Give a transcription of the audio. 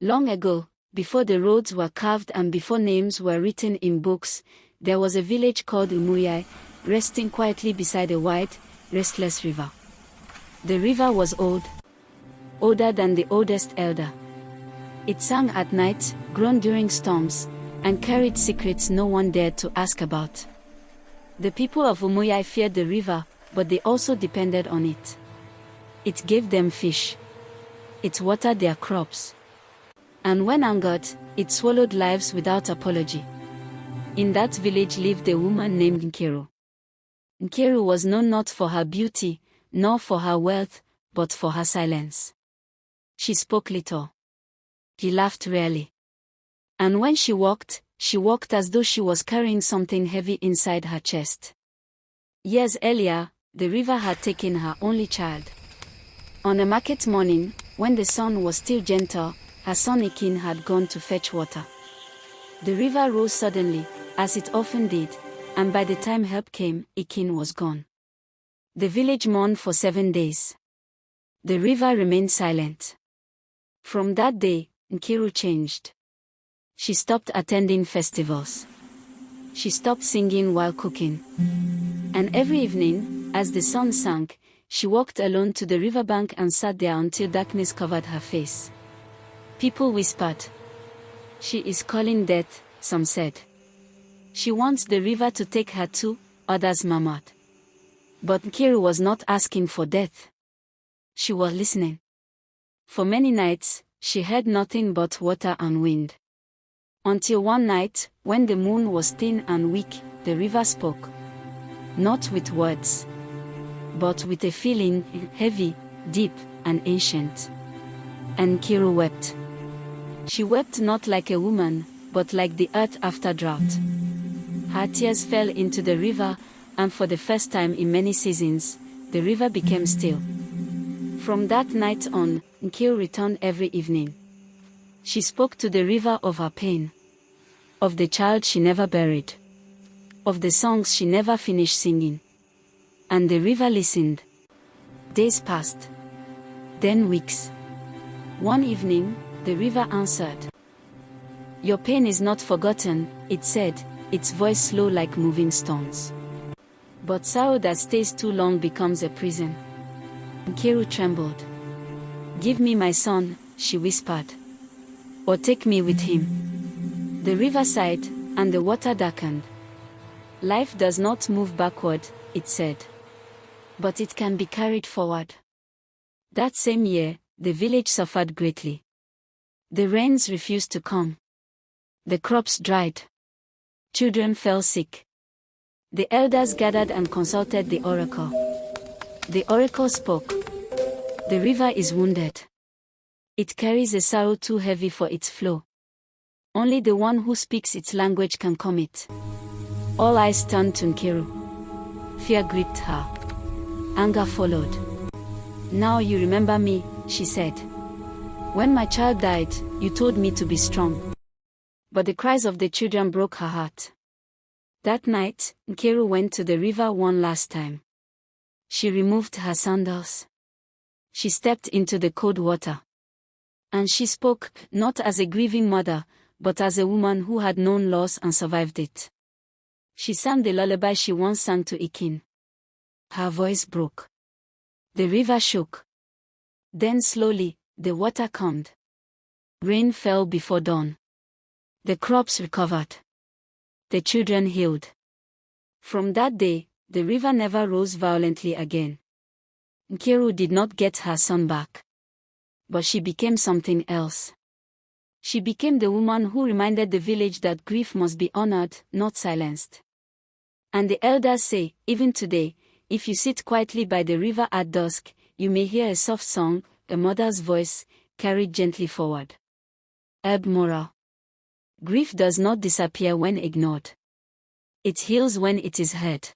Long ago, before the roads were carved and before names were written in books, there was a village called Umuyai, resting quietly beside a wide, restless river. The river was old, older than the oldest elder. It sang at night, groaned during storms, and carried secrets no one dared to ask about. The people of Umuyai feared the river, but they also depended on it. It gave them fish. It watered their crops. And when angered, it swallowed lives without apology. In that village lived a woman named NKIRU. NKIRU was known not for her beauty, nor for her wealth, but for her silence. She spoke little. She laughed rarely. And when she walked as though she was carrying something heavy inside her chest. Years earlier, the river had taken her only child. On a market morning, when the sun was still gentle, her son Ikin had gone to fetch water. The river rose suddenly, as it often did, and by the time help came, Ikin was gone. The village mourned for 7 days. The river remained silent. From that day, NKIRU changed. She stopped attending festivals. She stopped singing while cooking. And every evening, as the sun sank, she walked alone to the riverbank and sat there until darkness covered her face. People whispered. She is calling death, some said. She wants the river to take her too, others murmured. But NKIRU was not asking for death. She was listening. For many nights, she heard nothing but water and wind. Until one night, when the moon was thin and weak, the river spoke. Not with words, but with a feeling, heavy, deep, and ancient. And NKIRU wept. She wept not like a woman, but like the earth after drought. Her tears fell into the river, and for the first time in many seasons, the river became still. From that night on, NKIRU returned every evening. She spoke to the river of her pain, of the child she never buried, of the songs she never finished singing. And the river listened. Days passed. Then weeks. One evening, the river answered. Your pain is not forgotten, it said, its voice slow like moving stones. But sorrow that stays too long becomes a prison. NKIRU trembled. Give me my son, she whispered. Or take me with him. The river sighed, and the water darkened. Life does not move backward, it said. But it can be carried forward. That same year, the village suffered greatly. The rains refused to come. The crops dried. Children fell sick. The elders gathered and consulted the oracle. The oracle spoke. The river is wounded. It carries a sorrow too heavy for its flow. Only the one who speaks its language can calm it. All eyes turned to NKIRU. Fear gripped her. Anger followed. Now you remember me, she said. When my child died, you told me to be strong. But the cries of the children broke her heart. That night, NKIRU went to the river one last time. She removed her sandals. She stepped into the cold water. And she spoke, not as a grieving mother, but as a woman who had known loss and survived it. She sang the lullaby she once sang to Ikin. Her voice broke. The river shook. Then slowly, the water calmed. Rain fell before dawn. The crops recovered. The children healed. From that day, the river never rose violently again. NKIRU did not get her son back. But she became something else. She became the woman who reminded the village that grief must be honored, not silenced. And the elders say, even today, if you sit quietly by the river at dusk, you may hear a soft song, a mother's voice, carried gently forward. Herb moral. Grief does not disappear when ignored. It heals when it is heard.